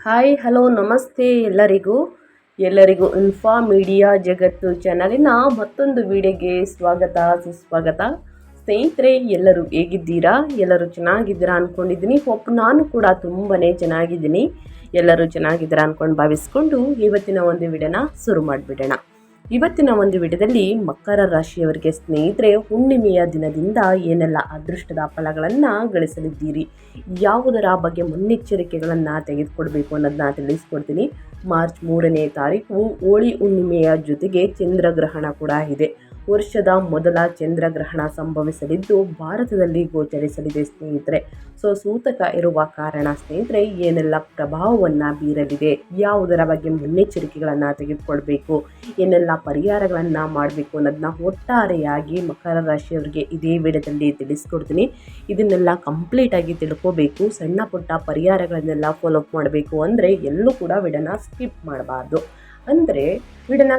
Hi hello ನಮಸ್ತೆ ಎಲ್ಲರಿಗೂ info media ಜಗತ್ತು ಚಾನಲಿನ ಮತ್ತೊಂದು ವಿಡಿಯೋಗೆ ಸ್ವಾಗತ ಸುಸ್ವಾಗತ. ಸ್ನೇಹಿತರೆ, ಎಲ್ಲರೂ ಹೇಗಿದ್ದೀರಾ? ಎಲ್ಲರೂ ಚೆನ್ನಾಗಿದ್ದೀರಾ ಅಂದ್ಕೊಂಡಿದ್ದೀನಿ. ನಾನು ಕೂಡ ತುಂಬಾ ಚೆನ್ನಾಗಿದ್ದೀನಿ. ಎಲ್ಲರೂ ಚೆನ್ನಾಗಿದ್ದೀರಾ ಅಂದ್ಕೊಂಡು ಭಾವಿಸ್ಕೊಂಡು ಇವತ್ತಿನ ಒಂದು ವಿಡಿಯೋನ ಶುರು ಮಾಡಿಬಿಡೋಣ. ಇವತ್ತಿನ ಒಂದು ವಿಡಿಯೋದಲ್ಲಿ ಮಕರ ರಾಶಿಯವರಿಗೆ ಸ್ನೇಹಿತರೆ, ಹುಣ್ಣಿಮೆಯ ದಿನದಿಂದ ಏನೆಲ್ಲ ಅದೃಷ್ಟದ ಫಲಗಳನ್ನು ಗಳಿಸಲಿದ್ದೀರಿ, ಯಾವುದರ ಬಗ್ಗೆ ಮುನ್ನೆಚ್ಚರಿಕೆಗಳನ್ನು ತೆಗೆದುಕೊಳ್ಬೇಕು ಅನ್ನೋದನ್ನ ತಿಳಿಸ್ಕೊಡ್ತೀನಿ. ಮಾರ್ಚ್ 3ನೇ ತಾರೀಕು ಹೋಳಿ ಹುಣ್ಣಿಮೆಯ ಜೊತೆಗೆ ಚಂದ್ರಗ್ರಹಣ ಕೂಡ ಇದೆ. ವರ್ಷದ ಮೊದಲ ಚಂದ್ರಗ್ರಹಣ ಸಂಭವಿಸಲಿದ್ದು ಭಾರತದಲ್ಲಿ ಗೋಚರಿಸಲಿದೆ ಸ್ನೇಹಿತರೆ. ಸೂತಕ ಇರುವ ಕಾರಣ ಸ್ನೇಹಿತರೆ ಏನೆಲ್ಲ ಪ್ರಭಾವವನ್ನು ಬೀರಲಿದೆ, ಯಾವುದರ ಬಗ್ಗೆ ಮುನ್ನೆಚ್ಚರಿಕೆಗಳನ್ನು ತೆಗೆದುಕೊಳ್ಬೇಕು, ಏನೆಲ್ಲ ಪರಿಹಾರಗಳನ್ನು ಮಾಡಬೇಕು ಅನ್ನೋದನ್ನ ಒಟ್ಟಾರೆಯಾಗಿ ಮಕರ ರಾಶಿಯವರಿಗೆ ಇದೇ ವಿಡಿಯೋದಲ್ಲಿ ತಿಳಿಸ್ಕೊಡ್ತೀನಿ. ಇದನ್ನೆಲ್ಲ ಕಂಪ್ಲೀಟಾಗಿ ತಿಳ್ಕೋಬೇಕು, ಸಣ್ಣ ಪುಟ್ಟ ಪರಿಹಾರಗಳನ್ನೆಲ್ಲ ಫಾಲೋ ಅಪ್ ಮಾಡಬೇಕು ಅಂದರೆ ಎಲ್ಲೂ ಕೂಡ ವಿಡಿಯೋನ ಸ್ಕಿಪ್ ಮಾಡಬಾರ್ದು. ಅಂದರೆ ವಿಡಿಯೋನ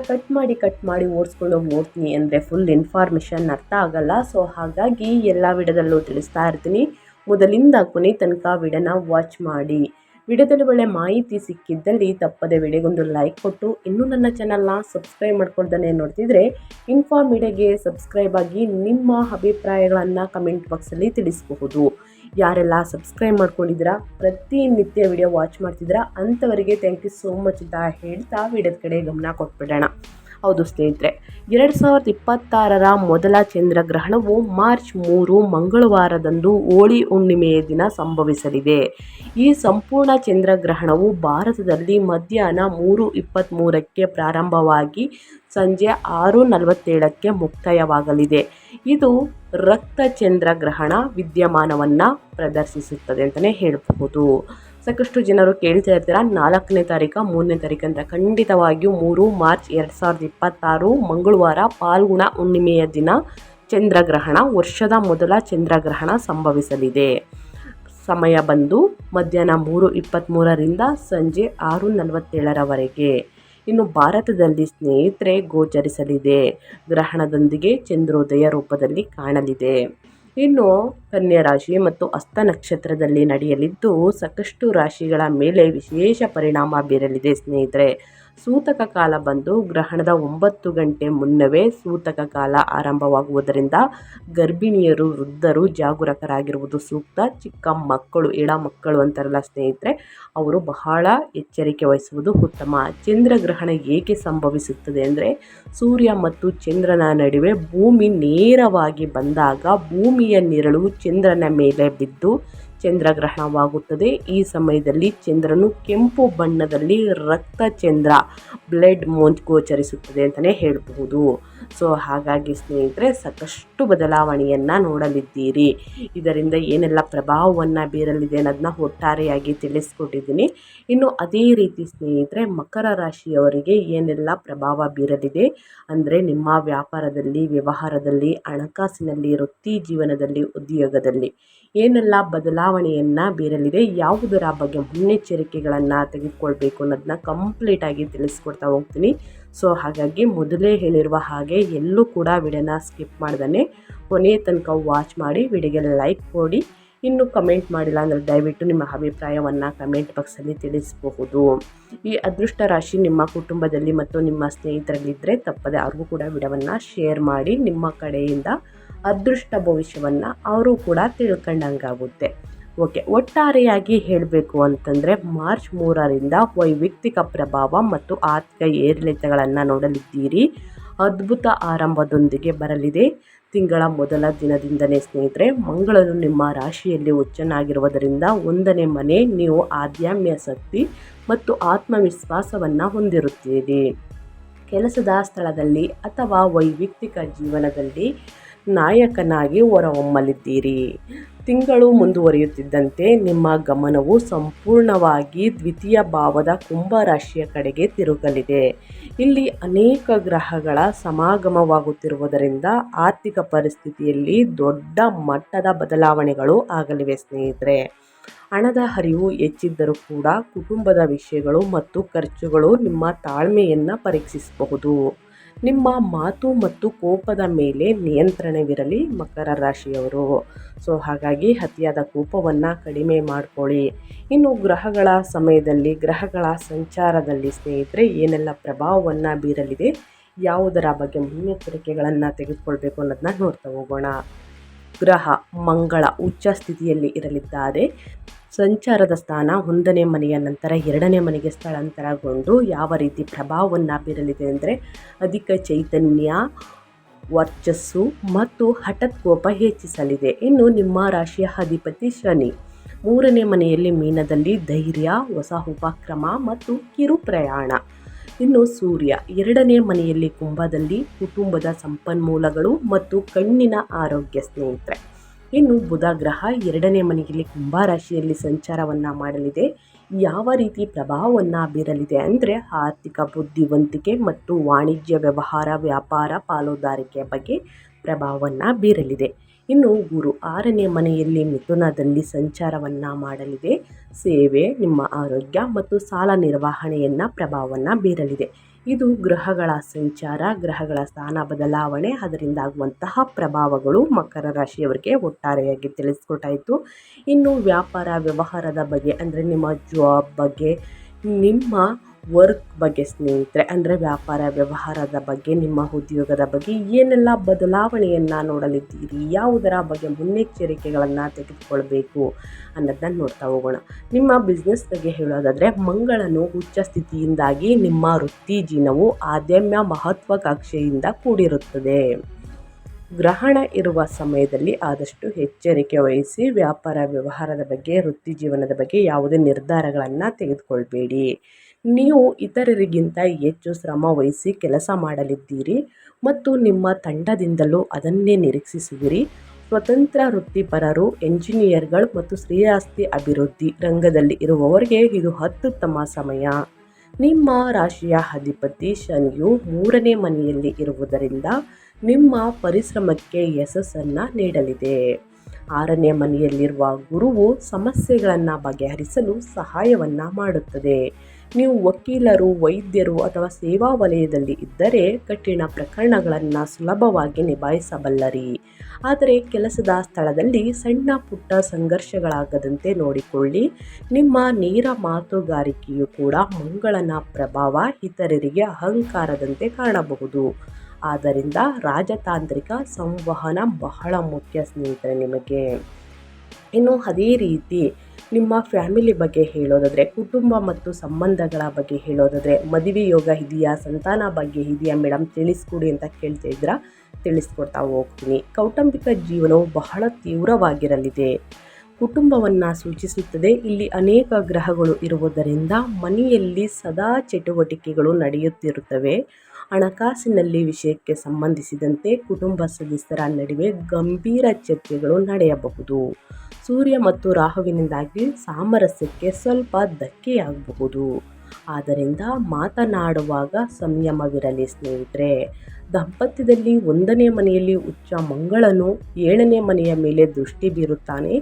ಕಟ್ ಮಾಡಿ ಓಡಿಸ್ಕೊಂಡು ನೋಡ್ತೀನಿ ಅಂದರೆ ಫುಲ್ ಇನ್ಫಾರ್ಮೇಷನ್ ಅರ್ಥ ಆಗಲ್ಲ. ಹಾಗಾಗಿ ಎಲ್ಲ ವಿಡಿಯೋದಲ್ಲೂ ತಿಳಿಸ್ತಾ ಇರ್ತೀನಿ. ಮೊದಲಿಂದ ಕೊನೆ ತನಕ ವಿಡಿಯೋನ ವಾಚ್ ಮಾಡಿ. ವಿಡಿಯೋದಲ್ಲಿ ಒಳ್ಳೆ ಮಾಹಿತಿ ಸಿಕ್ಕಿದ್ದಲ್ಲಿ ತಪ್ಪದೆ ವಿಡಿಯೋಗೊಂದು ಲೈಕ್ ಕೊಟ್ಟು, ಇನ್ನೂ ನನ್ನ ಚಾನಲ್ನ ಸಬ್ಸ್ಕ್ರೈಬ್ ಮಾಡ್ಕೊಳ್ತಾನೆ ನೋಡ್ತಿದ್ರೆ ಇನ್ಫಾ ಮೀಡಿಯಾಗೆ ಸಬ್ಸ್ಕ್ರೈಬ್ ಆಗಿ ನಿಮ್ಮ ಅಭಿಪ್ರಾಯಗಳನ್ನು ಕಮೆಂಟ್ ಬಾಕ್ಸಲ್ಲಿ ತಿಳಿಸಬಹುದು. ಯಾರೆಲ್ಲ ಸಬ್ಸ್ಕ್ರೈಬ್ ಮಾಡ್ಕೊಂಡಿದ್ದೀರಾ, ಪ್ರತಿನಿತ್ಯ ವಿಡಿಯೋ ವಾಚ್ ಮಾಡ್ತಿದ್ದೀರಾ ಅಂಥವರಿಗೆ ಥ್ಯಾಂಕ್ ಯು ಸೋ ಮಚ್ ಅಂತ ಹೇಳ್ತಾ ವಿಡಿಯೋದ ಕಡೆ ಗಮನ ಕೊಟ್ಬಿಡೋಣ. ಹೌದು ಸ್ನೇಹಿತರೆ, 2026ರ ಮೊದಲ ಚಂದ್ರಗ್ರಹಣವು ಮಾರ್ಚ್ 3 ಮಂಗಳವಾರದಂದು ಹೋಳಿ ಹುಣ್ಣಿಮೆಯ ದಿನ ಸಂಭವಿಸಲಿದೆ. ಈ ಸಂಪೂರ್ಣ ಚಂದ್ರಗ್ರಹಣವು ಭಾರತದಲ್ಲಿ ಮಧ್ಯಾಹ್ನ 3:23ಕ್ಕೆ ಪ್ರಾರಂಭವಾಗಿ ಸಂಜೆ 6:47ಕ್ಕೆ ಮುಕ್ತಾಯವಾಗಲಿದೆ. ಇದು ರಕ್ತ ಚಂದ್ರಗ್ರಹಣ ವಿದ್ಯಮಾನವನ್ನು ಪ್ರದರ್ಶಿಸುತ್ತದೆ ಅಂತಲೇ ಹೇಳಬಹುದು. ಸಾಕಷ್ಟು ಜನರು ಕೇಳ್ತಾ ಇರ್ತೀರ 4ನೇ ತಾರೀಕು 3ನೇ ತಾರೀಕು ಅಂತ. ಖಂಡಿತವಾಗಿಯೂ 3 ಮಾರ್ಚ್ 2026 ಮಂಗಳವಾರ ಪಾಲ್ಗುಣ ಹುಣ್ಣಿಮೆಯ ದಿನ ಚಂದ್ರಗ್ರಹಣ, ವರ್ಷದ ಮೊದಲ ಚಂದ್ರಗ್ರಹಣ ಸಂಭವಿಸಲಿದೆ. ಸಮಯ ಬಂದು ಮಧ್ಯಾಹ್ನ 3:23ರಿಂದ ಸಂಜೆ 6:47ರವರೆಗೆ. ಇನ್ನು ಭಾರತದಲ್ಲಿ ಸ್ನೇಹಿತರೆ ಗೋಚರಿಸಲಿದೆ. ಗ್ರಹಣದೊಂದಿಗೆ ಚಂದ್ರೋದಯ ರೂಪದಲ್ಲಿ ಕಾಣಲಿದೆ. ಇನ್ನು ಕನ್ಯಾ ರಾಶಿ ಮತ್ತು ಹಸ್ತ ನಕ್ಷತ್ರದಲ್ಲಿ ನಡೆಯಲಿದ್ದು ಸಾಕಷ್ಟು ರಾಶಿಗಳ ಮೇಲೆ ವಿಶೇಷ ಪರಿಣಾಮ ಬೀರಲಿದೆ ಸ್ನೇಹಿತರೆ. ಸೂತಕ ಕಾಲ ಬಂದು ಗ್ರಹಣದ 9 ಗಂಟೆ ಮುನ್ನವೇ ಸೂತಕ ಕಾಲ ಆರಂಭವಾಗುವುದರಿಂದ ಗರ್ಭಿಣಿಯರು, ವೃದ್ಧರು ಜಾಗರೂಕರಾಗಿರುವುದು ಸೂಕ್ತ. ಚಿಕ್ಕ ಮಕ್ಕಳು, ಎಡ ಮಕ್ಕಳು ಅಂತಾರಲ್ಲ ಸ್ನೇಹಿತರೆ, ಅವರು ಬಹಳ ಎಚ್ಚರಿಕೆ ವಹಿಸುವುದು ಉತ್ತಮ. ಚಂದ್ರಗ್ರಹಣ ಏಕೆ ಸಂಭವಿಸುತ್ತದೆ ಅಂದರೆ, ಸೂರ್ಯ ಮತ್ತು ಚಂದ್ರನ ನಡುವೆ ಭೂಮಿ ನೇರವಾಗಿ ಬಂದಾಗ ಭೂಮಿಯ ನೆರಳು ಚಂದ್ರನ ಮೇಲೆ ಬಿದ್ದು ಚಂದ್ರಗ್ರಹಣವಾಗುತ್ತದೆ. ಈ ಸಮಯದಲ್ಲಿ ಚಂದ್ರನು ಕೆಂಪು ಬಣ್ಣದಲ್ಲಿ ರಕ್ತ ಚಂದ್ರ, ಬ್ಲಡ್ ಮೂನ್ ಗೋಚರಿಸುತ್ತದೆ ಅಂತಲೇ ಹೇಳಬಹುದು. ಹಾಗಾಗಿ ಸ್ನೇಹಿತರೆ ಸಾಕಷ್ಟು ಬದಲಾವಣೆಯನ್ನು ನೋಡಲಿದ್ದೀರಿ. ಇದರಿಂದ ಏನೆಲ್ಲ ಪ್ರಭಾವವನ್ನು ಬೀರಲಿದೆ ಅನ್ನೋದನ್ನ ಒಟ್ಟಾರೆಯಾಗಿ ತಿಳಿಸ್ಕೊಟ್ಟಿದ್ದೀನಿ. ಇನ್ನು ಅದೇ ರೀತಿ ಸ್ನೇಹಿತರೆ ಮಕರ ರಾಶಿಯವರಿಗೆ ಏನೆಲ್ಲ ಪ್ರಭಾವ ಬೀರಲಿದೆ ಅಂದರೆ, ನಿಮ್ಮ ವ್ಯಾಪಾರದಲ್ಲಿ, ವ್ಯವಹಾರದಲ್ಲಿ, ಹಣಕಾಸಿನಲ್ಲಿ, ವೃತ್ತಿ ಜೀವನದಲ್ಲಿ, ಉದ್ಯೋಗದಲ್ಲಿ ಏನೆಲ್ಲ ಬದಲಾವಣೆಯನ್ನು ಬೀರಲಿದೆ, ಯಾವುದರ ಬಗ್ಗೆ ಮುನ್ನೆಚ್ಚರಿಕೆಗಳನ್ನು ತೆಗೆದುಕೊಳ್ಬೇಕು ಅನ್ನೋದನ್ನ ಕಂಪ್ಲೀಟಾಗಿ ತಿಳಿಸ್ಕೊಡ್ತಾ ಹೋಗ್ತೀನಿ. ಹಾಗಾಗಿ ಮೊದಲೇ ಹೇಳಿರುವ ಹಾಗೆ ಎಲ್ಲೂ ಕೂಡ ವಿಡಿಯೋನ ಸ್ಕಿಪ್ ಮಾಡ್ದೇ ಕೊನೆಯ ತನಕ ವಾಚ್ ಮಾಡಿ. ವಿಡಿಯೋಗೆ ಲೈಕ್ ಕೊಡಿ. ಇನ್ನೂ ಕಮೆಂಟ್ ಮಾಡಿಲ್ಲ ಅಂದರೆ ದಯವಿಟ್ಟು ನಿಮ್ಮ ಅಭಿಪ್ರಾಯವನ್ನು ಕಮೆಂಟ್ ಬಾಕ್ಸಲ್ಲಿ ತಿಳಿಸಬಹುದು. ಈ ಅದೃಷ್ಟ ರಾಶಿ ನಿಮ್ಮ ಕುಟುಂಬದಲ್ಲಿ ಮತ್ತು ನಿಮ್ಮ ಸ್ನೇಹಿತರಲ್ಲಿದ್ದರೆ ತಪ್ಪದೆ ಅವ್ರಿಗೂ ಕೂಡ ವಿಡಿಯೋವನ್ನು ಶೇರ್ ಮಾಡಿ. ನಿಮ್ಮ ಕಡೆಯಿಂದ ಅದೃಷ್ಟ ಭವಿಷ್ಯವನ್ನು ಅವರು ಕೂಡ ತಿಳ್ಕೊಂಡಂಗಾಗುತ್ತೆ. ಒಟ್ಟಾರೆಯಾಗಿ ಹೇಳಬೇಕು ಅಂತಂದರೆ ಮಾರ್ಚ್ 3ರಿಂದ ವೈಯಕ್ತಿಕ ಪ್ರಭಾವ ಮತ್ತು ಆರ್ಥಿಕ ಏರಿಳಿತಗಳನ್ನು ನೋಡಲಿದ್ದೀರಿ. ಅದ್ಭುತ ಆರಂಭದೊಂದಿಗೆ ಬರಲಿದೆ. ತಿಂಗಳ ಮೊದಲ ದಿನದಿಂದಲೇ ಸ್ನೇಹಿತರೆ ಮಂಗಳನು ನಿಮ್ಮ ರಾಶಿಯಲ್ಲಿ ಉಚ್ಚನಾಗಿರುವುದರಿಂದ 1ನೇ ಮನೆ, ನೀವು ಆಧ್ಯಾತ್ಮಾಸಕ್ತಿ ಮತ್ತು ಆತ್ಮವಿಶ್ವಾಸವನ್ನು ಹೊಂದಿರುತ್ತೀರಿ. ಕೆಲಸದ ಸ್ಥಳದಲ್ಲಿ ಅಥವಾ ವೈಯಕ್ತಿಕ ಜೀವನದಲ್ಲಿ ನಾಯಕನಾಗಿ ಹೊರಹೊಮ್ಮಲಿದ್ದೀರಿ. ತಿಂಗಳು ಮುಂದುವರಿಯುತ್ತಿದ್ದಂತೆ ನಿಮ್ಮ ಗಮನವು ಸಂಪೂರ್ಣವಾಗಿ ದ್ವಿತೀಯ ಭಾವದ ಕುಂಭರಾಶಿಯ ಕಡೆಗೆ ತಿರುಗಲಿದೆ. ಇಲ್ಲಿ ಅನೇಕ ಗ್ರಹಗಳ ಸಮಾಗಮವಾಗುತ್ತಿರುವುದರಿಂದ ಆರ್ಥಿಕ ಪರಿಸ್ಥಿತಿಯಲ್ಲಿ ದೊಡ್ಡ ಮಟ್ಟದ ಬದಲಾವಣೆಗಳು ಆಗಲಿವೆ ಸ್ನೇಹಿತರೆ. ಹಣದ ಹರಿವು ಹೆಚ್ಚಿದ್ದರೂ ಕೂಡ ಕುಟುಂಬದ ವಿಷಯಗಳು ಮತ್ತು ಖರ್ಚುಗಳು ನಿಮ್ಮ ತಾಳ್ಮೆಯನ್ನು ಪರೀಕ್ಷಿಸಬಹುದು. ನಿಮ್ಮ ಮಾತು ಮತ್ತು ಕೋಪದ ಮೇಲೆ ನಿಯಂತ್ರಣವಿರಲಿ ಮಕರ ರಾಶಿಯವರು. ಸೊ ಹಾಗಾಗಿ ಅತಿಯಾದ ಕೋಪವನ್ನು ಕಡಿಮೆ ಮಾಡ್ಕೊಳ್ಳಿ. ಇನ್ನು ಗ್ರಹಗಳ ಸಮಯದಲ್ಲಿ, ಗ್ರಹಗಳ ಸಂಚಾರದಲ್ಲಿ ಸ್ನೇಹಿತರೆ ಏನೆಲ್ಲ ಪ್ರಭಾವವನ್ನು ಬೀರಲಿದೆ, ಯಾವುದರ ಬಗ್ಗೆ ಮುನ್ನೆಚ್ಚರಿಕೆಗಳನ್ನು ತೆಗೆದುಕೊಳ್ಬೇಕು ಅನ್ನೋದನ್ನ ನೋಡ್ತಾ ಹೋಗೋಣ. ಗ್ರಹ ಮಂಗಳ ಉಚ್ಚ ಸ್ಥಿತಿಯಲ್ಲಿ ಇರಲಿದ್ದಾರೆ. ಸಂಚಾರದ ಸ್ಥಾನ 1ನೇ ಮನೆಯ ನಂತರ 2ನೇ ಮನೆಗೆ ಸ್ಥಳಾಂತರಗೊಂಡು ಯಾವ ರೀತಿ ಪ್ರಭಾವವನ್ನು ಬೀರಲಿದೆ ಅಂದರೆ ಅಧಿಕ ಚೈತನ್ಯ, ವರ್ಚಸ್ಸು ಮತ್ತು ಹಠಾತ್ ಕೋಪ ಹೆಚ್ಚಿಸಲಿದೆ. ಇನ್ನು ನಿಮ್ಮ ರಾಶಿಯ ಅಧಿಪತಿ ಶನಿ 3ನೇ ಮನೆಯಲ್ಲಿ ಮೀನದಲ್ಲಿ ಧೈರ್ಯ, ಹೊಸ ಉಪಕ್ರಮ ಮತ್ತು ಕಿರು ಪ್ರಯಾಣ. ಇನ್ನು ಸೂರ್ಯ 2ನೇ ಮನೆಯಲ್ಲಿ ಕುಂಭದಲ್ಲಿ ಕುಟುಂಬದ ಸಂಪನ್ಮೂಲಗಳು ಮತ್ತು ಕಣ್ಣಿನ ಆರೋಗ್ಯ ಸ್ನೇಹಿತರೆ. ಇನ್ನು ಬುಧ ಗ್ರಹ 2ನೇ ಮನೆಯಲ್ಲಿ ಕುಂಭ ರಾಶಿಯಲ್ಲಿ ಸಂಚಾರವನ್ನು ಮಾಡಲಿದೆ. ಯಾವ ರೀತಿ ಪ್ರಭಾವವನ್ನು ಬೀರಲಿದೆ ಅಂದರೆ ಆರ್ಥಿಕ ಬುದ್ಧಿವಂತಿಕೆ ಮತ್ತು ವಾಣಿಜ್ಯ ವ್ಯವಹಾರ, ವ್ಯಾಪಾರ, ಪಾಲುದಾರಿಕೆಯ ಬಗ್ಗೆ ಪ್ರಭಾವವನ್ನು ಬೀರಲಿದೆ. ಇನ್ನು ಗುರು 6ನೇ ಮನೆಯಲ್ಲಿ ಮಿಥುನದಲ್ಲಿ ಸಂಚಾರವನ್ನು ಮಾಡಲಿದೆ. ಸೇವೆ, ನಿಮ್ಮ ಆರೋಗ್ಯ ಮತ್ತು ಸಾಲ ನಿರ್ವಹಣೆಯನ್ನು ಪ್ರಭಾವವನ್ನು ಬೀರಲಿದೆ. ಇದು ಗ್ರಹಗಳ ಸಂಚಾರ, ಗ್ರಹಗಳ ಸ್ಥಾನ ಬದಲಾವಣೆ, ಅದರಿಂದ ಆಗುವಂತಹ ಪ್ರಭಾವಗಳು ಮಕರ ರಾಶಿಯವರಿಗೆ ಒಟ್ಟಾರೆಯಾಗಿ ತಿಳಿಸ್ಕೊಟ್ಟಾಯಿತು. ಇನ್ನು ವ್ಯಾಪಾರ ವ್ಯವಹಾರದ ಬಗ್ಗೆ ಅಂದರೆ ನಿಮ್ಮ ಜಾಬ್ ಬಗ್ಗೆ, ನಿಮ್ಮ ವರ್ಕ್ ಬಗ್ಗೆ ಸ್ನೇಹಿತರೆ, ಅಂದರೆ ವ್ಯಾಪಾರ ವ್ಯವಹಾರದ ಬಗ್ಗೆ, ನಿಮ್ಮ ಉದ್ಯೋಗದ ಬಗ್ಗೆ ಏನೆಲ್ಲ ಬದಲಾವಣೆಯನ್ನು ನೋಡಲಿದ್ದೀರಿ, ಯಾವುದರ ಬಗ್ಗೆ ಮುನ್ನೆಚ್ಚರಿಕೆಗಳನ್ನು ತೆಗೆದುಕೊಳ್ಬೇಕು ಅನ್ನೋದನ್ನ ನೋಡ್ತಾ ಹೋಗೋಣ. ನಿಮ್ಮ ಬಿಸ್ನೆಸ್ ಬಗ್ಗೆ ಹೇಳೋದಾದರೆ ಮಂಗಳನು ಉಚ್ಚ ಸ್ಥಿತಿಯಿಂದಾಗಿ ನಿಮ್ಮ ವೃತ್ತಿ ಜೀವನವು ಆದ್ಯಮ್ಯ ಮಹತ್ವಾಕಾಂಕ್ಷೆಯಿಂದ ಕೂಡಿರುತ್ತದೆ. ಗ್ರಹಣ ಇರುವ ಸಮಯದಲ್ಲಿ ಆದಷ್ಟು ಎಚ್ಚರಿಕೆ ವಹಿಸಿ. ವ್ಯಾಪಾರ ವ್ಯವಹಾರದ ಬಗ್ಗೆ, ವೃತ್ತಿ ಜೀವನದ ಬಗ್ಗೆ ಯಾವುದೇ ನಿರ್ಧಾರಗಳನ್ನು ತೆಗೆದುಕೊಳ್ಬೇಡಿ. ನೀವು ಇತರರಿಗಿಂತ ಹೆಚ್ಚು ಶ್ರಮ ವಹಿಸಿ ಕೆಲಸ ಮಾಡಲಿದ್ದೀರಿ ಮತ್ತು ನಿಮ್ಮ ತಂಡದಿಂದಲೂ ಅದನ್ನೇ ನಿರೀಕ್ಷಿಸುವಿರಿ. ಸ್ವತಂತ್ರ ವೃತ್ತಿಪರರು, ಎಂಜಿನಿಯರ್ಗಳು ಮತ್ತು ಶ್ರೇಯಾಸ್ತಿ ಅಭಿವೃದ್ಧಿ ರಂಗದಲ್ಲಿ ಇರುವವರಿಗೆ ಇದು ಅತ್ಯುತ್ತಮ ಸಮಯ. ನಿಮ್ಮ ರಾಶಿಯ ಅಧಿಪತಿ ಶನಿಯು 3ನೇ ಮನೆಯಲ್ಲಿ ಇರುವುದರಿಂದ ನಿಮ್ಮ ಪರಿಶ್ರಮಕ್ಕೆ ಯಶಸ್ಸನ್ನು ನೀಡಲಿದೆ. 6ನೇ ಮನೆಯಲ್ಲಿರುವ ಗುರುವು ಸಮಸ್ಯೆಗಳನ್ನು ಬಗೆಹರಿಸಲು ಸಹಾಯವನ್ನು ಮಾಡುತ್ತದೆ. ನೀವು ವಕೀಲರು, ವೈದ್ಯರು ಅಥವಾ ಸೇವಾ ವಲಯದಲ್ಲಿ ಇದ್ದರೆ ಕಠಿಣ ಪ್ರಕರಣಗಳನ್ನು ಸುಲಭವಾಗಿ ನಿಭಾಯಿಸಬಲ್ಲರಿ. ಆದರೆ ಕೆಲಸದ ಸ್ಥಳದಲ್ಲಿ ಸಣ್ಣ ಪುಟ್ಟ ಸಂಘರ್ಷಗಳಾಗದಂತೆ ನೋಡಿಕೊಳ್ಳಿ. ನಿಮ್ಮ ನೇರ ಮಾತುಗಾರಿಕೆಯು ಕೂಡ ಮಂಗಳನ ಪ್ರಭಾವ ಇತರರಿಗೆ ಅಹಂಕಾರದಂತೆ ಕಾಣಬಹುದು. ಆದ್ದರಿಂದ ರಾಜತಾಂತ್ರಿಕ ಸಂವಹನ ಬಹಳ ಮುಖ್ಯ ಸ್ನೇಹಿತರೆ ನಿಮಗೆ. ಇನ್ನು ಅದೇ ರೀತಿ ನಿಮ್ಮ ಫ್ಯಾಮಿಲಿ ಬಗ್ಗೆ ಹೇಳೋದಾದರೆ, ಕುಟುಂಬ ಮತ್ತು ಸಂಬಂಧಗಳ ಬಗ್ಗೆ ಹೇಳೋದಾದರೆ, ಮದುವೆ ಯೋಗ ಇದೆಯಾ, ಸಂತಾನ ಬಗ್ಗೆ ಇದೆಯಾ ಮೇಡಮ್ ತಿಳಿಸ್ಕೊಡಿ ಅಂತ ಕೇಳ್ತಾ ಇದ್ದೀರಾ, ತಿಳಿಸ್ಕೊಡ್ತಾ ಹೋಗ್ತೀನಿ. ಕೌಟುಂಬಿಕ ಜೀವನವು ಬಹಳ ತೀವ್ರವಾಗಿರಲಿದೆ. ಕುಟುಂಬವನ್ನು ಸೂಚಿಸುತ್ತದೆ. ಇಲ್ಲಿ ಅನೇಕ ಗ್ರಹಗಳು ಇರುವುದರಿಂದ ಮನೆಯಲ್ಲಿ ಸದಾ ಚಟುವಟಿಕೆಗಳು ನಡೆಯುತ್ತಿರುತ್ತವೆ. ಹಣಕಾಸಿನಲ್ಲಿ ವಿಷಯಕ್ಕೆ ಸಂಬಂಧಿಸಿದಂತೆ ಕುಟುಂಬ ಸದಸ್ಯರ ನಡುವೆ ಗಂಭೀರ ಚರ್ಚೆಗಳು ನಡೆಯಬಹುದು. ಸೂರ್ಯ ಮತ್ತು ರಾಹುವಿನಿಂದಾಗಿ ಸಾಮರಸ್ಯಕ್ಕೆ ಸ್ವಲ್ಪ ಧಕ್ಕೆಯಾಗಬಹುದು. ಆದ್ದರಿಂದ ಮಾತನಾಡುವಾಗ ಸಂಯಮವಿರಲಿ ಸ್ನೇಹಿತರೆ. ದಾಂಪತ್ಯದಲ್ಲಿ 1ನೇ ಮನೆಯಲ್ಲಿ ಉಚ್ಚ ಮಂಗಳನು 7ನೇ ಮನೆಯ ಮೇಲೆ ದೃಷ್ಟಿ ಬೀರುತ್ತಾನೆ.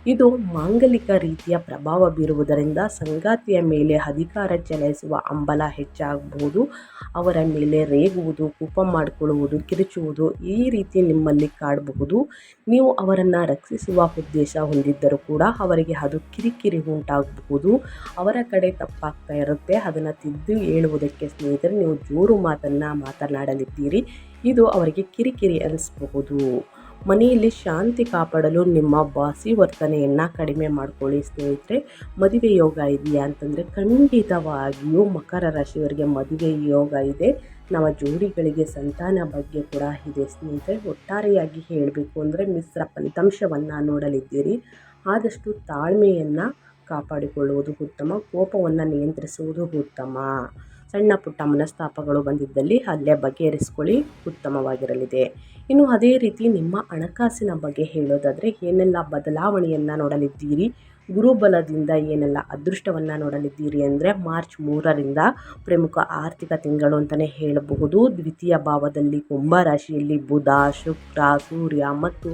ಇದು ಮಾಂಗಲಿಕ ರೀತಿಯ ಪ್ರಭಾವ ಬೀರುವುದರಿಂದ ಸಂಗಾತಿಯ ಮೇಲೆ ಅಧಿಕಾರ ಚಲಾಯಿಸುವ ಹಂಬಲ ಹೆಚ್ಚಾಗಬಹುದು. ಅವರ ಮೇಲೆ ರೇಗುವುದು, ಕೋಪ ಮಾಡಿಕೊಳ್ಳುವುದು, ಕಿರುಚುವುದು ಈ ರೀತಿ ನಿಮ್ಮಲ್ಲಿ ಕಾಡಬಹುದು. ನೀವು ಅವರನ್ನು ರಕ್ಷಿಸುವ ಉದ್ದೇಶ ಹೊಂದಿದ್ದರೂ ಕೂಡ ಅವರಿಗೆ ಅದು ಕಿರಿಕಿರಿ ಉಂಟಾಗಬಹುದು. ಅವರ ಕಡೆ ತಪ್ಪಾಗ್ತಾ ಇರುತ್ತೆ. ಅದನ್ನು ತಿದ್ದು ಹೇಳುವುದಕ್ಕೆ ಸ್ನೇಹಿತರೆ ನೀವು ಜೋರು ಮಾತನ್ನು ಮಾತನಾಡಲಿದ್ದೀರಿ. ಇದು ಅವರಿಗೆ ಕಿರಿಕಿರಿ ಅನಿಸಬಹುದು. ಮನೆಯಲ್ಲಿ ಶಾಂತಿ ಕಾಪಾಡಲು ನಿಮ್ಮ ಬಾಸಿ ವರ್ತನೆಯನ್ನು ಕಡಿಮೆ ಮಾಡಿಕೊಳ್ಳಿ ಸ್ನೇಹಿತರೆ. ಮದುವೆ ಯೋಗ ಇದೆಯಾ ಅಂತಂದರೆ ಖಂಡಿತವಾಗಿಯೂ ಮಕರ ರಾಶಿಯವರಿಗೆ ಮದುವೆ ಯೋಗ ಇದೆ. ನಮ್ಮ ಜೋಡಿಗಳಿಗೆ ಸಂತಾನ ಬಗ್ಗೆ ಕೂಡ ಇದೆ ಸ್ನೇಹಿತರೆ. ಒಟ್ಟಾರೆಯಾಗಿ ಹೇಳಬೇಕು ಅಂದರೆ ಮಿಶ್ರ ಫಲಿತಾಂಶವನ್ನು ನೋಡಲಿದ್ದೀರಿ. ಆದಷ್ಟು ತಾಳ್ಮೆಯನ್ನು ಕಾಪಾಡಿಕೊಳ್ಳುವುದು ಉತ್ತಮ. ಕೋಪವನ್ನು ನಿಯಂತ್ರಿಸುವುದು ಉತ್ತಮ. ಸಣ್ಣ ಪುಟ್ಟ ಮನಸ್ತಾಪಗಳು ಬಂದಿದ್ದಲ್ಲಿ ಅಲ್ಲೇ ಬಗೆಹರಿಸ್ಕೊಳ್ಳಿ, ಉತ್ತಮವಾಗಿರಲಿದೆ. ಇನ್ನು ಅದೇ ರೀತಿ ನಿಮ್ಮ ಹಣಕಾಸಿನ ಬಗ್ಗೆ ಹೇಳೋದಾದರೆ ಏನೆಲ್ಲ ಬದಲಾವಣೆಯನ್ನು ನೋಡಲಿದ್ದೀರಿ, ಗುರುಬಲದಿಂದ ಏನೆಲ್ಲ ಅದೃಷ್ಟವನ್ನು ನೋಡಲಿದ್ದೀರಿ ಅಂದರೆ ಮಾರ್ಚ್ 3ರಿಂದ ಪ್ರಮುಖ ಆರ್ಥಿಕ ತಿಂಗಳು ಅಂತಲೇ ಹೇಳಬಹುದು. ದ್ವಿತೀಯ ಭಾವದಲ್ಲಿ ಕುಂಭ ರಾಶಿಯಲ್ಲಿ ಬುಧ, ಶುಕ್ರ, ಸೂರ್ಯ ಮತ್ತು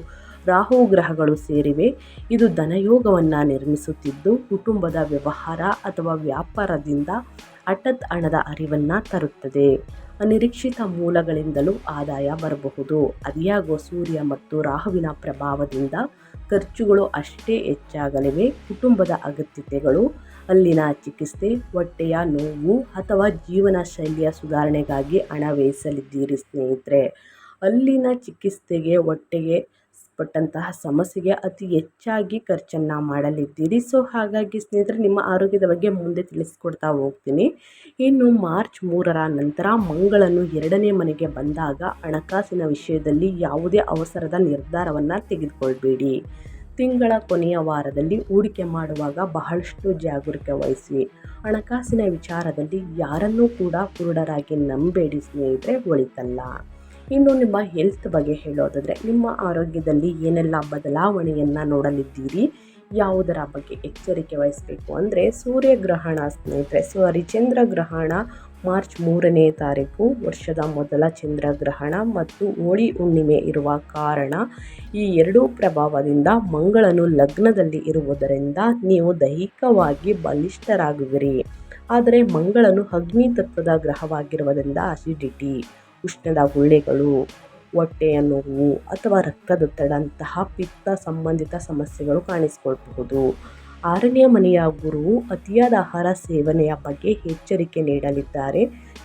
ರಾಹು ಗ್ರಹಗಳು ಸೇರಿವೆ. ಇದು ಧನಯೋಗವನ್ನು ನಿರ್ಮಿಸುತ್ತಿದ್ದು ಕುಟುಂಬದ ವ್ಯವಹಾರ ಅಥವಾ ವ್ಯಾಪಾರದಿಂದ ಹಠಾತ್ ಹಣದ ಅರಿವನ್ನು ತರುತ್ತದೆ. ಅನಿರೀಕ್ಷಿತ ಮೂಲಗಳಿಂದಲೂ ಆದಾಯ ಬರಬಹುದು. ಅತಿಯಾಗುವ ಸೂರ್ಯ ಮತ್ತು ರಾಹುವಿನ ಪ್ರಭಾವದಿಂದ ಖರ್ಚುಗಳು ಅಷ್ಟೇ ಹೆಚ್ಚಾಗಲಿವೆ. ಕುಟುಂಬದ ಅಗತ್ಯತೆಗಳು, ಅಲ್ಲಿನ ಚಿಕಿತ್ಸೆ, ಹೊಟ್ಟೆಯ ನೋವು ಅಥವಾ ಜೀವನ ಶೈಲಿಯ ಸುಧಾರಣೆಗಾಗಿ ಹಣ ವ್ಯಯಿಸಲಿದ್ದೀರಿ ಸ್ನೇಹಿತರೆ. ಅಲ್ಲಿನ ಚಿಕಿತ್ಸೆಗೆ, ಹೊಟ್ಟೆಗೆ ಪಟ್ಟಂತಹ ಸಮಸ್ಯೆಗೆ ಅತಿ ಹೆಚ್ಚಾಗಿ ಖರ್ಚನ್ನು ಮಾಡಲಿದ್ದೀರಿ. ಸೊ ಹಾಗಾಗಿ ಸ್ನೇಹಿತರೆ, ನಿಮ್ಮ ಆರೋಗ್ಯದ ಬಗ್ಗೆ ಮುಂದೆ ತಿಳಿಸ್ಕೊಡ್ತಾ ಹೋಗ್ತೀನಿ. ಇನ್ನು ಮಾರ್ಚ್ 3ರ ನಂತರ ಮಂಗಳನು 2ನೇ ಮನೆಗೆ ಬಂದಾಗ ಹಣಕಾಸಿನ ವಿಷಯದಲ್ಲಿ ಯಾವುದೇ ಅವಸರದ ನಿರ್ಧಾರವನ್ನು ತೆಗೆದುಕೊಳ್ಬೇಡಿ. ತಿಂಗಳ ಕೊನೆಯ ವಾರದಲ್ಲಿ ಹೂಡಿಕೆ ಮಾಡುವಾಗ ಬಹಳಷ್ಟು ಜಾಗರೂಕತೆ ವಹಿಸಿ. ಹಣಕಾಸಿನ ವಿಚಾರದಲ್ಲಿ ಯಾರನ್ನೂ ಕೂಡ ಕುರುಡರಾಗಿ ನಂಬೇಡಿ ಸ್ನೇಹಿತರೆ, ಒಳಿತಲ್ಲ. ಇನ್ನು ನಿಮ್ಮ ಹೆಲ್ತ್ ಬಗ್ಗೆ ಹೇಳೋದಾದರೆ, ನಿಮ್ಮ ಆರೋಗ್ಯದಲ್ಲಿ ಏನೆಲ್ಲ ಬದಲಾವಣೆಯನ್ನು ನೋಡಲಿದ್ದೀರಿ, ಯಾವುದರ ಬಗ್ಗೆ ಎಚ್ಚರಿಕೆ ವಹಿಸಬೇಕು ಅಂದರೆ, ಸೂರ್ಯಗ್ರಹಣ ಸ್ನೇಹಿತರೆ, ಚಂದ್ರಗ್ರಹಣ ಮಾರ್ಚ್ 3ನೇ ತಾರೀಕು, ವರ್ಷದ ಮೊದಲ ಚಂದ್ರಗ್ರಹಣ ಮತ್ತು ಹೋಳಿ ಹುಣ್ಣಿಮೆ ಇರುವ ಕಾರಣ ಈ ಎರಡೂ ಪ್ರಭಾವದಿಂದ ಮಂಗಳನು ಲಗ್ನದಲ್ಲಿ ಇರುವುದರಿಂದ ನೀವು ದೈಹಿಕವಾಗಿ ಬಲಿಷ್ಠರಾಗುವಿರಿ. ಆದರೆ ಮಂಗಳನು ಅಗ್ನಿ ತತ್ವದ ಗ್ರಹವಾಗಿರುವುದರಿಂದ ಅಸಿಡಿಟಿ, ಉಷ್ಣದ ಗುಳ್ಳೆಗಳು, ಹೊಟ್ಟೆಯ ನೋವು ಅಥವಾ ರಕ್ತದೊತ್ತಡಂತಹ ಪಿತ್ತ ಸಂಬಂಧಿತ ಸಮಸ್ಯೆಗಳು ಕಾಣಿಸಿಕೊಳ್ಳಬಹುದು. 6ನೇ ಮನೆಯ ಗುರುವು ಅತಿಯಾದ ಆಹಾರ ಸೇವನೆಯ ಬಗ್ಗೆ ಎಚ್ಚರಿಕೆ ನೀಡಲಿದ್ದಾರೆ.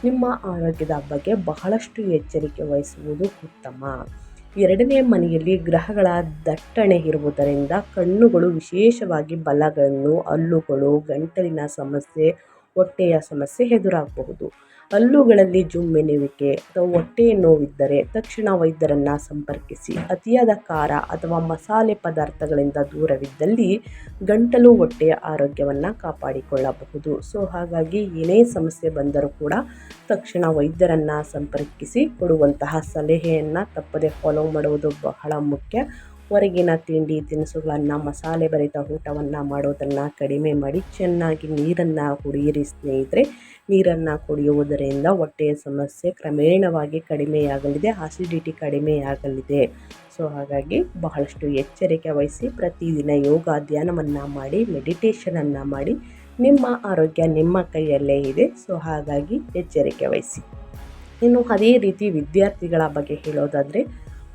ನಿಮ್ಮ ಆರೋಗ್ಯದ ಬಗ್ಗೆ ಬಹಳಷ್ಟು ಎಚ್ಚರಿಕೆ ವಹಿಸುವುದು ಉತ್ತಮ. 2ನೇ ಮನೆಯಲ್ಲಿ ಗ್ರಹಗಳ ದಟ್ಟಣೆ ಇರುವುದರಿಂದ ಕಣ್ಣುಗಳು, ವಿಶೇಷವಾಗಿ ಬಲಗಣ್ಣು, ಹಲ್ಲುಗಳು, ಗಂಟಲಿನ ಸಮಸ್ಯೆ, ಹೊಟ್ಟೆಯ ಸಮಸ್ಯೆ ಎದುರಾಗಬಹುದು. ಹಲ್ಲುಗಳಲ್ಲಿ ಜುಮ್ಮೆನ್ನುವಿಕೆ ಅಥವಾ ಹೊಟ್ಟೆ ನೋವಿದ್ದರೆ ತಕ್ಷಣ ವೈದ್ಯರನ್ನು ಸಂಪರ್ಕಿಸಿ. ಅತಿಯಾದ ಖಾರ ಅಥವಾ ಮಸಾಲೆ ಪದಾರ್ಥಗಳಿಂದ ದೂರವಿದ್ದಲ್ಲಿ ಗಂಟಲು, ಹೊಟ್ಟೆಯ ಆರೋಗ್ಯವನ್ನು ಕಾಪಾಡಿಕೊಳ್ಳಬಹುದು. ಸೊ ಹಾಗಾಗಿ ಏನೇ ಸಮಸ್ಯೆ ಬಂದರೂ ಕೂಡ ತಕ್ಷಣ ವೈದ್ಯರನ್ನು ಸಂಪರ್ಕಿಸಿ. ಕೊಡುವಂತಹ ಸಲಹೆಯನ್ನು ತಪ್ಪದೆ ಫಾಲೋ ಮಾಡುವುದು ಬಹಳ ಮುಖ್ಯ. ಹೊರಗಿನ ತಿಂಡಿ ತಿನಿಸುಗಳನ್ನು, ಮಸಾಲೆ ಭರಿತ ಊಟವನ್ನು ಮಾಡೋದನ್ನು ಕಡಿಮೆ ಮಾಡಿ ಚೆನ್ನಾಗಿ ನೀರನ್ನು ಕುಡಿಯಿರಿ ಸ್ನೇಹಿತರೆ. ನೀರನ್ನು ಕುಡಿಯುವುದರಿಂದ ಹೊಟ್ಟೆಯ ಸಮಸ್ಯೆ ಕ್ರಮೇಣವಾಗಿ ಕಡಿಮೆಯಾಗಲಿದೆ, ಆಸಿಡಿಟಿ ಕಡಿಮೆಯಾಗಲಿದೆ. ಸೊ ಹಾಗಾಗಿ ಬಹಳಷ್ಟು ಎಚ್ಚರಿಕೆ ವಹಿಸಿ ಪ್ರತಿದಿನ ಯೋಗ ಧ್ಯಾನವನ್ನು ಮಾಡಿ, ಮೆಡಿಟೇಷನನ್ನು ಮಾಡಿ. ನಿಮ್ಮ ಆರೋಗ್ಯ ನಿಮ್ಮ ಕೈಯಲ್ಲೇ ಇದೆ. ಸೊ ಹಾಗಾಗಿ ಎಚ್ಚರಿಕೆ ವಹಿಸಿ. ಇನ್ನು ಅದೇ ರೀತಿ ವಿದ್ಯಾರ್ಥಿಗಳ ಬಗ್ಗೆ ಹೇಳೋದಾದರೆ,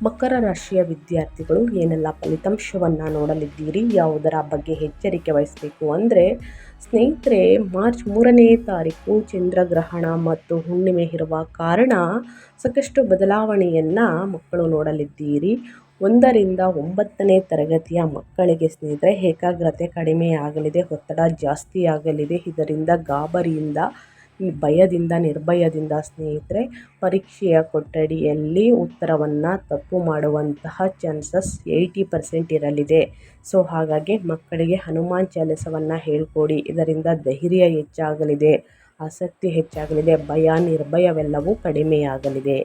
ಮಕರ ರಾಶಿಯ ವಿದ್ಯಾರ್ಥಿಗಳು ಏನೆಲ್ಲ ಫಲಿತಾಂಶವನ್ನು ನೋಡಲಿದ್ದೀರಿ, ಯಾವುದರ ಬಗ್ಗೆ ಎಚ್ಚರಿಕೆ ವಹಿಸಬೇಕು ಅಂದರೆ ಸ್ನೇಹಿತರೆ, ಮಾರ್ಚ್ 3ನೇ ತಾರೀಕು ಚಂದ್ರಗ್ರಹಣ ಮತ್ತು ಹುಣ್ಣಿಮೆ ಇರುವ ಕಾರಣ ಸಾಕಷ್ಟು ಬದಲಾವಣೆಯನ್ನು ಮಕ್ಕಳು ನೋಡಲಿದ್ದೀರಿ. 1ರಿಂದ 9ನೇ ತರಗತಿಯ ಮಕ್ಕಳಿಗೆ ಸ್ನೇಹಿತರೆ ಏಕಾಗ್ರತೆ ಕಡಿಮೆ ಆಗಲಿದೆ, ಒತ್ತಡ ಜಾಸ್ತಿ ಆಗಲಿದೆ. ಇದರಿಂದ ಗಾಬರಿಯಿಂದ, ಭಯದಿಂದ, ನಿರ್ಭಯದಿಂದ ಸ್ನೇಹಿತರೆ ಪರೀಕ್ಷೆಯ ಕೊಠಡಿಯಲ್ಲಿ ಉತ್ತರವನ್ನು ತಪ್ಪು ಮಾಡುವಂತಹ ಚಾನ್ಸಸ್ 80% ಇರಲಿದೆ. ಸೊ ಹಾಗಾಗಿ ಮಕ್ಕಳಿಗೆ ಹನುಮಾನ್ ಚಾಲಿಸವನ್ನು ಹೇಳ್ಕೊಡಿ. ಇದರಿಂದ ಧೈರ್ಯ ಹೆಚ್ಚಾಗಲಿದೆ, ಆಸಕ್ತಿ ಹೆಚ್ಚಾಗಲಿದೆ, ಭಯ, ನಿರ್ಭಯವೆಲ್ಲವೂ ಕಡಿಮೆಯಾಗಲಿದೆ.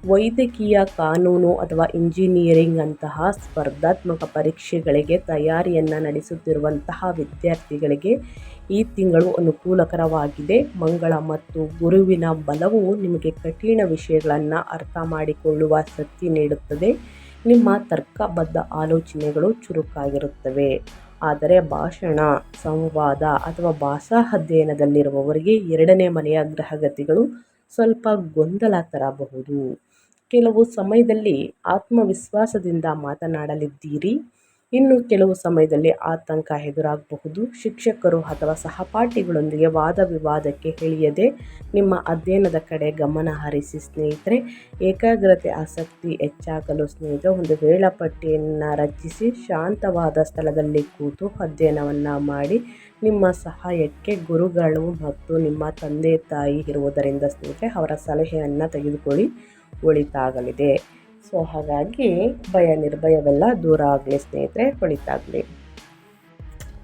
ವೈದ್ಯಕೀಯ, ಕಾನೂನು ಅಥವಾ ಇಂಜಿನಿಯರಿಂಗ್ ಅಂತಹ ಸ್ಪರ್ಧಾತ್ಮಕ ಪರೀಕ್ಷೆಗಳಿಗೆ ತಯಾರಿಯನ್ನು ನಡೆಸುತ್ತಿರುವಂತಹ ವಿದ್ಯಾರ್ಥಿಗಳಿಗೆ ಈ ತಿಂಗಳು ಅನುಕೂಲಕರವಾಗಿದೆ. ಮಂಗಳ ಮತ್ತು ಗುರುವಿನ ಬಲವು ನಿಮಗೆ ಕಠಿಣ ವಿಷಯಗಳನ್ನು ಅರ್ಥ ಮಾಡಿಕೊಳ್ಳುವ ಶಕ್ತಿ ನೀಡುತ್ತದೆ. ನಿಮ್ಮ ತರ್ಕಬದ್ಧ ಆಲೋಚನೆಗಳು ಚುರುಕಾಗಿರುತ್ತವೆ. ಆದರೆ ಭಾಷಣ, ಸಂವಾದ ಅಥವಾ ಭಾಷಾ ಅಧ್ಯಯನದಲ್ಲಿರುವವರಿಗೆ 2ನೇ ಮನೆಯ ಗ್ರಹಗತಿಗಳು ಸ್ವಲ್ಪ ಗೊಂದಲ ತರಬಹುದು. ಕೆಲವು ಸಮಯದಲ್ಲಿ ಆತ್ಮವಿಶ್ವಾಸದಿಂದ ಮಾತನಾಡಲಿದ್ದೀರಿ. ಇನ್ನು ಕೆಲವು ಸಮಯದಲ್ಲಿ ಆತಂಕ ಎದುರಾಗಬಹುದು. ಶಿಕ್ಷಕರು ಅಥವಾ ಸಹಪಾಠಿಗಳೊಂದಿಗೆ ವಾದ ವಿವಾದಕ್ಕೆ ಇಳಿಯದೆ ನಿಮ್ಮ ಅಧ್ಯಯನದ ಕಡೆ ಗಮನ ಹರಿಸಿ ಸ್ನೇಹಿತರೆ. ಏಕಾಗ್ರತೆ, ಆಸಕ್ತಿ ಹೆಚ್ಚಾಗಲು ಸ್ನೇಹಿತರೆ ಒಂದು ವೇಳಾಪಟ್ಟಿಯನ್ನು ರಚಿಸಿ ಶಾಂತವಾದ ಸ್ಥಳದಲ್ಲಿ ಕೂತು ಅಧ್ಯಯನವನ್ನು ಮಾಡಿ. ನಿಮ್ಮ ಸಹಾಯಕ್ಕೆ ಗುರುಗಳು ಮತ್ತು ನಿಮ್ಮ ತಂದೆ ತಾಯಿ ಇರುವುದರಿಂದ ಸ್ನೇಹಿತರೆ ಅವರ ಸಲಹೆಯನ್ನು ತೆಗೆದುಕೊಳ್ಳಿ, ಒಳಿತಾಗಲಿದೆ. ಸೊ ಹಾಗಾಗಿ ಭಯ, ನಿರ್ಭಯವೆಲ್ಲ ದೂರ ಆಗಲಿ ಸ್ನೇಹಿತರೆ, ಒಳಿತಾಗಲಿ.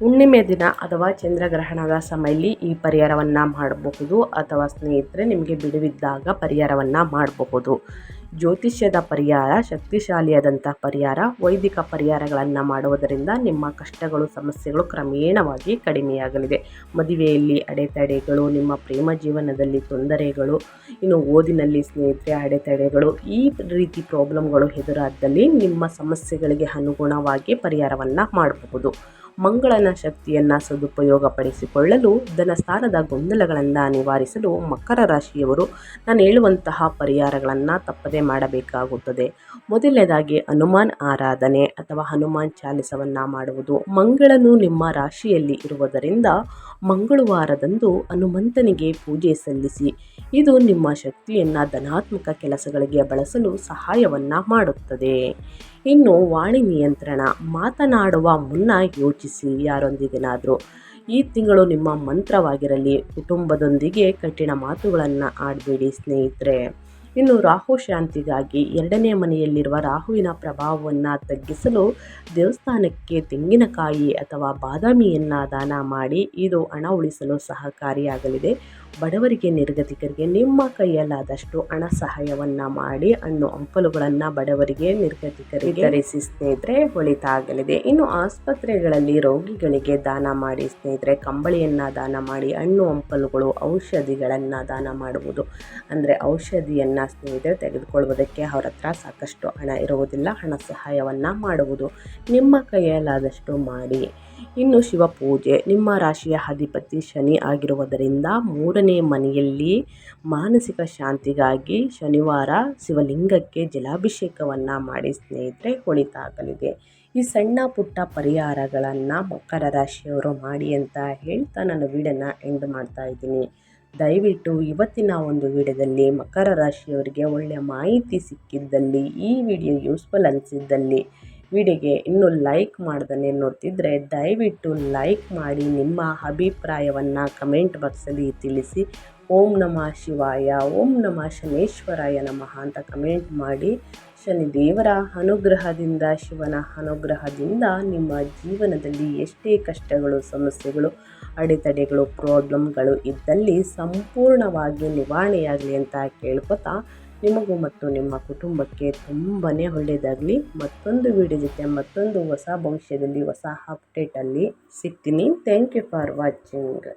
ಹುಣ್ಣಿಮೆ ದಿನ ಅಥವಾ ಚಂದ್ರಗ್ರಹಣದ ಸಮಯದಲ್ಲಿ ಈ ಪರಿಹಾರವನ್ನು ಮಾಡಬಹುದು, ಅಥವಾ ಸ್ನೇಹಿತರೆ ನಿಮಗೆ ಬಿಡುವಿದ್ದಾಗ ಪರಿಹಾರವನ್ನು ಮಾಡಬಹುದು. ಜ್ಯೋತಿಷ್ಯದ ಪರಿಹಾರ ಶಕ್ತಿಶಾಲಿಯಾದಂಥ ಪರಿಹಾರ. ವೈದಿಕ ಪರಿಹಾರಗಳನ್ನು ಮಾಡುವುದರಿಂದ ನಿಮ್ಮ ಕಷ್ಟಗಳು, ಸಮಸ್ಯೆಗಳು ಕ್ರಮೇಣವಾಗಿ ಕಡಿಮೆಯಾಗಲಿದೆ. ಮದುವೆಯಲ್ಲಿ ಅಡೆತಡೆಗಳು, ನಿಮ್ಮ ಪ್ರೇಮ ಜೀವನದಲ್ಲಿ ತೊಂದರೆಗಳು, ಇನ್ನು ಓದಿನಲ್ಲಿ ಸ್ನೇಹಿತರೆ ಅಡೆತಡೆಗಳು, ಈ ರೀತಿ ಪ್ರಾಬ್ಲಮ್ಗಳು ಎದುರಾದಲ್ಲಿ ನಿಮ್ಮ ಸಮಸ್ಯೆಗಳಿಗೆ ಅನುಗುಣವಾಗಿ ಪರಿಹಾರವನ್ನು ಮಾಡಬಹುದು. ಮಂಗಳನ ಶಕ್ತಿಯನ್ನು ಸದುಪಯೋಗಪಡಿಸಿಕೊಳ್ಳಲು ಧನಸ್ಥಾನದ ಗೊಂದಲಗಳನ್ನು ನಿವಾರಿಸಲು ಮಕರ ರಾಶಿಯವರು ನಾನು ಹೇಳುವಂತಹ ಪರಿಹಾರಗಳನ್ನು ತಪ್ಪದೇ ಮಾಡಬೇಕಾಗುತ್ತದೆ. ಮೊದಲನೇದಾಗಿ ಹನುಮಾನ್ ಆರಾಧನೆ ಅಥವಾ ಹನುಮಾನ್ ಚಾಲಿಸವನ್ನು ಮಾಡುವುದು. ಮಂಗಳನು ನಿಮ್ಮ ರಾಶಿಯಲ್ಲಿ ಇರುವುದರಿಂದ ಮಂಗಳವಾರದಂದು ಹನುಮಂತನಿಗೆ ಪೂಜೆ ಸಲ್ಲಿಸಿ. ಇದು ನಿಮ್ಮ ಶಕ್ತಿಯನ್ನು ಧನಾತ್ಮಕ ಕೆಲಸಗಳಿಗೆ ಬಳಸಲು ಸಹಾಯವನ್ನು ಮಾಡುತ್ತದೆ. ಇನ್ನು ವಾಣಿ ನಿಯಂತ್ರಣ. ಮಾತನಾಡುವ ಮುನ್ನ ಯೋಚಿಸಿ. ಯಾರೊಂದಿಗೇನಾದರೂ ಈ ತಿಂಗಳು ನಿಮ್ಮ ಮಂತ್ರವಾಗಿರಲಿ. ಕುಟುಂಬದೊಂದಿಗೆ ಕಠಿಣ ಮಾತುಗಳನ್ನು ಆಡಬೇಡಿ ಸ್ನೇಹಿತರೆ. ಇನ್ನು ರಾಹು ಶಾಂತಿಗಾಗಿ 2ನೇ ಮನೆಯಲ್ಲಿರುವ ರಾಹುವಿನ ಪ್ರಭಾವವನ್ನು ತಗ್ಗಿಸಲು ದೇವಸ್ಥಾನಕ್ಕೆ ತೆಂಗಿನಕಾಯಿ ಅಥವಾ ಬಾದಾಮಿಯನ್ನು ದಾನ ಮಾಡಿ. ಇದು ಹಣ ಉಳಿಸಲು ಸಹಕಾರಿಯಾಗಲಿದೆ. ಬಡವರಿಗೆ, ನಿರ್ಗತಿಕರಿಗೆ ನಿಮ್ಮ ಕೈಯಲ್ಲಾದಷ್ಟು ಹಣ ಸಹಾಯವನ್ನು ಮಾಡಿ. ಹಣ್ಣು ಹಂಪಲುಗಳನ್ನು ಬಡವರಿಗೆ, ನಿರ್ಗತಿಕರಿಗೆ ವಿತರಿಸಿ ಸ್ನೇಹಿತರೆ, ಒಳಿತಾಗಲಿದೆ. ಇನ್ನು ಆಸ್ಪತ್ರೆಗಳಲ್ಲಿ ರೋಗಿಗಳಿಗೆ ದಾನ ಮಾಡಿ ಸ್ನೇಹಿತರೆ. ಕಂಬಳಿಯನ್ನು ದಾನ ಮಾಡಿ. ಹಣ್ಣು ಹಂಪಲುಗಳು, ಔಷಧಿಗಳನ್ನು ದಾನ ಮಾಡುವುದು. ಅಂದರೆ ಔಷಧಿಯನ್ನು ಸ್ನೇಹಿತರೆ ತೆಗೆದುಕೊಳ್ಳುವುದಕ್ಕೆ ಅವರ ಹತ್ರ ಸಾಕಷ್ಟು ಹಣ ಇರುವುದಿಲ್ಲ. ಹಣ ಸಹಾಯವನ್ನು ಮಾಡುವುದು ನಿಮ್ಮ ಕೈಯಲ್ಲಾದಷ್ಟು ಮಾಡಿ. ಇನ್ನು ಶಿವಪೂಜೆ. ನಿಮ್ಮ ರಾಶಿಯ ಅಧಿಪತಿ ಶನಿ ಆಗಿರುವುದರಿಂದ 3ನೇ ಮನೆಯಲ್ಲಿ ಮಾನಸಿಕ ಶಾಂತಿಗಾಗಿ ಶನಿವಾರ ಶಿವಲಿಂಗಕ್ಕೆ ಜಲಾಭಿಷೇಕವನ್ನು ಮಾಡಿ ಸ್ನೇಹಿತರೆ, ಒಳಿತಾಗಲಿದೆ. ಈ ಸಣ್ಣ ಪುಟ್ಟ ಪರಿಹಾರಗಳನ್ನು ಮಕರ ರಾಶಿಯವರು ಮಾಡಿ ಅಂತ ಹೇಳ್ತಾ ನಾನು ವಿಡಿಯೋನ ಎಂಡ್ ಮಾಡ್ತಾ ಇದ್ದೀನಿ. ದಯವಿಟ್ಟು ಇವತ್ತಿನ ಒಂದು ವಿಡಿಯೋದಲ್ಲಿ ಮಕರ ರಾಶಿಯವರಿಗೆ ಒಳ್ಳೆಯ ಮಾಹಿತಿ ಸಿಕ್ಕಿದ್ದಲ್ಲಿ, ಈ ವಿಡಿಯೋ ಯೂಸ್ಫುಲ್ ಅನಿಸಿದ್ದಲ್ಲಿ ವಿಡಿಯೋಗೆ ಇನ್ನೂ ಲೈಕ್ ಮಾಡ್ದೇ ನೋಡ್ತಿದ್ರೆ ದಯವಿಟ್ಟು ಲೈಕ್ ಮಾಡಿ. ನಿಮ್ಮ ಅಭಿಪ್ರಾಯವನ್ನು ಕಮೆಂಟ್ ಬಾಕ್ಸಲ್ಲಿ ತಿಳಿಸಿ. ಓಂ ನಮಃ ಶಿವಾಯ, ಓಂ ನಮಃ ಶನೇಶ್ವರಾಯ ನಮಃ ಅಂತ ಕಮೆಂಟ್ ಮಾಡಿ. ಶನಿದೇವರ ಅನುಗ್ರಹದಿಂದ, ಶಿವನ ಅನುಗ್ರಹದಿಂದ ನಿಮ್ಮ ಜೀವನದಲ್ಲಿ ಎಷ್ಟೇ ಕಷ್ಟಗಳು, ಸಮಸ್ಯೆಗಳು, ಅಡೆತಡೆಗಳು, ಪ್ರಾಬ್ಲಮ್ಗಳು ಇದ್ದಲ್ಲಿ ಸಂಪೂರ್ಣವಾಗಿ ನಿವಾರಣೆಯಾಗಲಿ ಅಂತ ಕೇಳ್ಕೊತಾ ನಿಮಗೂ ಮತ್ತು ನಿಮ್ಮ ಕುಟುಂಬಕ್ಕೆ ತುಂಬಾ ಒಳ್ಳೆಯದಾಗಲಿ. ಮತ್ತೊಂದು ವಿಡಿಯೋ ಜೊತೆ ಮತ್ತೊಂದು ಹೊಸ ಭವಿಷ್ಯದಲ್ಲಿ ಹೊಸ ಅಪ್ಡೇಟಲ್ಲಿ ಸಿಗ್ತೀನಿ. Thank you for watching.